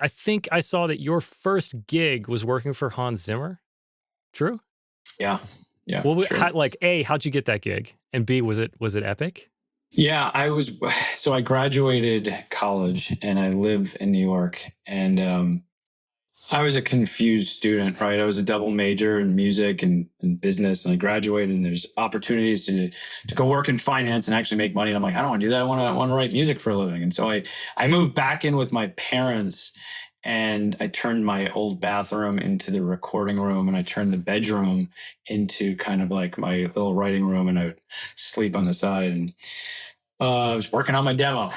I think I saw that your first gig was working for Hans Zimmer. True? Yeah. Yeah, Well, true. like A, how'd you get that gig? And B, was it epic? Yeah, so I graduated college and I live in New York, and I was a confused student, right? I was a double major in music and business, and I graduated, and there's opportunities to go work in finance and actually make money. And I'm like, I don't want to do that. I want to write music for a living. And so I moved back in with my parents, and I turned my old bathroom into the recording room, and I turned the bedroom into kind of like my little writing room, and I would sleep on the side. And I was working on my demo,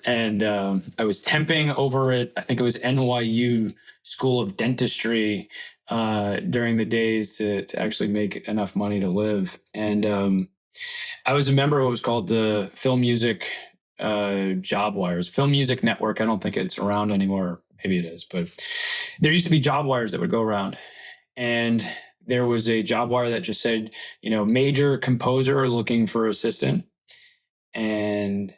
and I was temping over at, I think it was NYU School of Dentistry during the days to actually make enough money to live. And I was a member of what was called the Film Music Job Wires, Film Music Network. I don't think it's around anymore. Maybe it is, but there used to be job wires that would go around. And there was a job wire that just said, major composer looking for assistant, and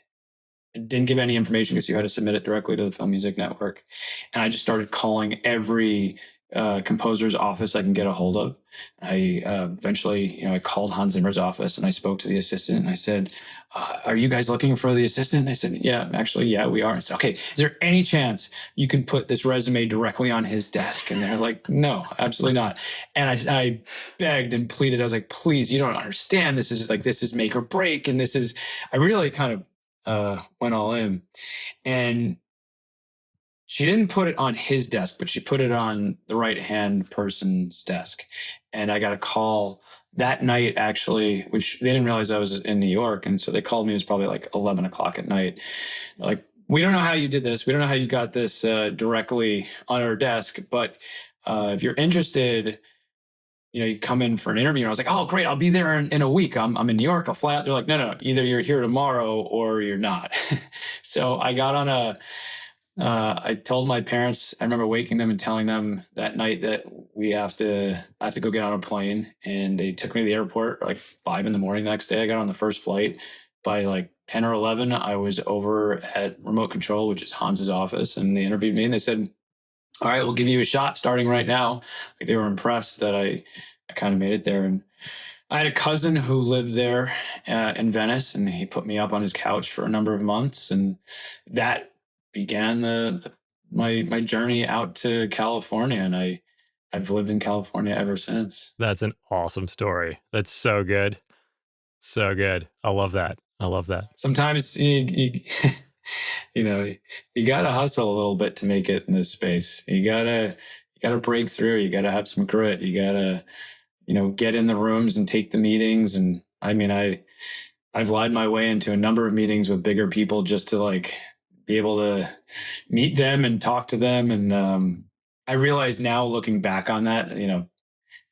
it didn't give any information because you had to submit it directly to the Film Music Network. And I just started calling every composer's office I can get a hold of. I eventually, I called Hans Zimmer's office and I spoke to the assistant and I said, "Are you guys looking for the assistant?" And they said, "Yeah, actually, yeah, we are." I said, "Okay, is there any chance you can put this resume directly on his desk?" And they're like, "No, absolutely not." And I begged and pleaded. I was like, "Please, you don't understand. This is make or break." And I really kind of went all in. And she didn't put it on his desk, but she put it on the right hand person's desk. And I got a call that night, actually, which they didn't realize I was in New York. And so they called me. It was probably like 11 o'clock at night. Like, "We don't know how you did this. We don't know how you got this directly on our desk, but if you're interested, you come in for an interview." And I was like, "Oh, great. I'll be there in a week. I'm in New York. I'll fly out." They're like, "No, no, no. Either you're here tomorrow or you're not." So I got on I told my parents, I remember waking them and telling them that night that I have to go get on a plane. And they took me to the airport like 5 a.m. the next day. I got on the first flight. By like 10 or 11, I was over at remote control, which is Hans's office. And they interviewed me and they said, "All right, we'll give you a shot starting right now." Like, they were impressed that I kind of made it there. And I had a cousin who lived there in Venice, and he put me up on his couch for a number of months, and that began my journey out to California. And I've lived in California ever since. That's an awesome story. That's so good. So good. I love that. I love that. Sometimes you know you gotta hustle a little bit to make it in this space. You gotta break through. You gotta have some grit. You gotta get in the rooms and take the meetings. And I mean, I've lied my way into a number of meetings with bigger people just to like be able to meet them and talk to them. And I realize now, looking back on that,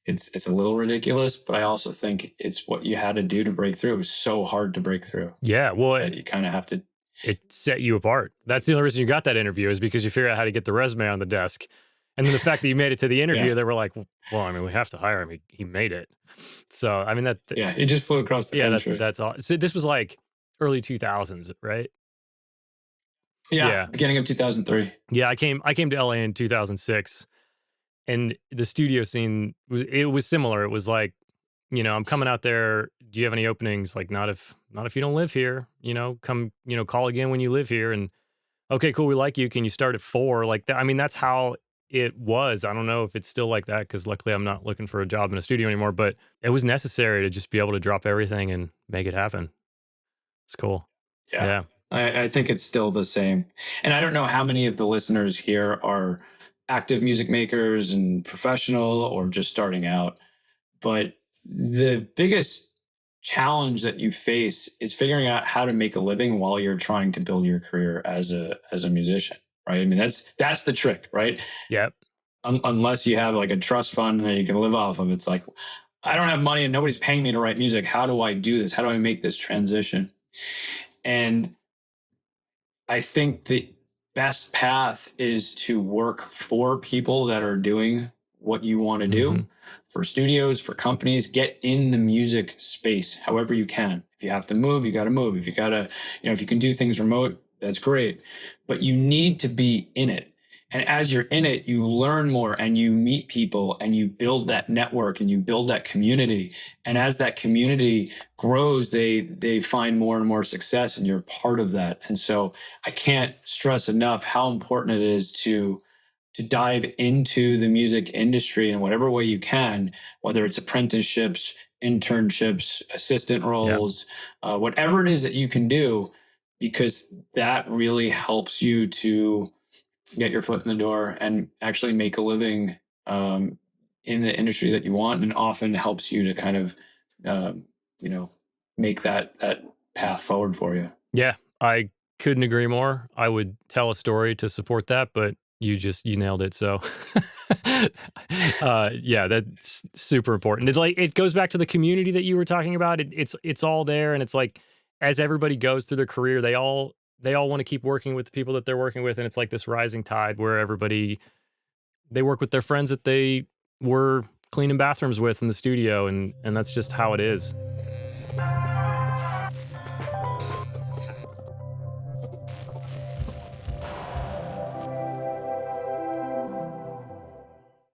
it's a little ridiculous, but I also think it's what you had to do to break through. It was so hard to break through Yeah. Well, that you kind of have to. it set you apart. That's the only reason you got that interview, is because you figured out how to get the resume on the desk. And then the fact that you made it to the interview, Yeah, they were like, "Well, I mean, we have to hire him. He made it." So, I mean, yeah, it just flew across the yeah, country. that's all. So this was like early 2000s, right? Yeah, Yeah. beginning of 2003. Yeah, I came to LA in 2006, and the studio scene was similar. It was like, I'm coming out there. Do you have any openings? Like, not if you don't live here. Come, call again when you live here. And okay, cool, we like you. Can you start at 4? Like that. I mean, that's how it was. I don't know if it's still like that, because luckily I'm not looking for a job in a studio anymore. But it was necessary to just be able to drop everything and make it happen. It's cool. Yeah, Yeah. I think it's still the same. And I don't know how many of the listeners here are active music makers and professional or just starting out, but the biggest challenge that you face is figuring out how to make a living while you're trying to build your career as a musician, right? I mean, that's the trick, right? Yep. Unless you have like a trust fund that you can live off of, it's like, I don't have money and nobody's paying me to write music. How do I do this? How do I make this transition? And I think the best path is to work for people that are doing what you want to Hmm. do, for studios, for companies. Get in the music space however you can. If you have to move, you got to move. If you got to, if you can do things remote, that's great. But you need to be in it. And as you're in it, you learn more and you meet people and you build that network and you build that community. And as that community grows, they find more and more success, and you're part of that. And so I can't stress enough how important it is to dive into the music industry in whatever way you can, whether it's apprenticeships, internships, assistant Yeah. roles, whatever it is that you can do, because that really helps you to get your foot in the door and actually make a living in the industry that you want, and often helps you to kind of, um, you know, make that path forward for you. Yeah, I couldn't agree more. I would tell a story to support that, but you nailed it. So, yeah, that's super important. It's like it goes back to the community that you were talking about. It's all there, and it's like as everybody goes through their career, they all want to keep working with the people that they're working with, and it's like this rising tide where everybody they work with their friends that they were cleaning bathrooms with in the studio, and that's just how it is.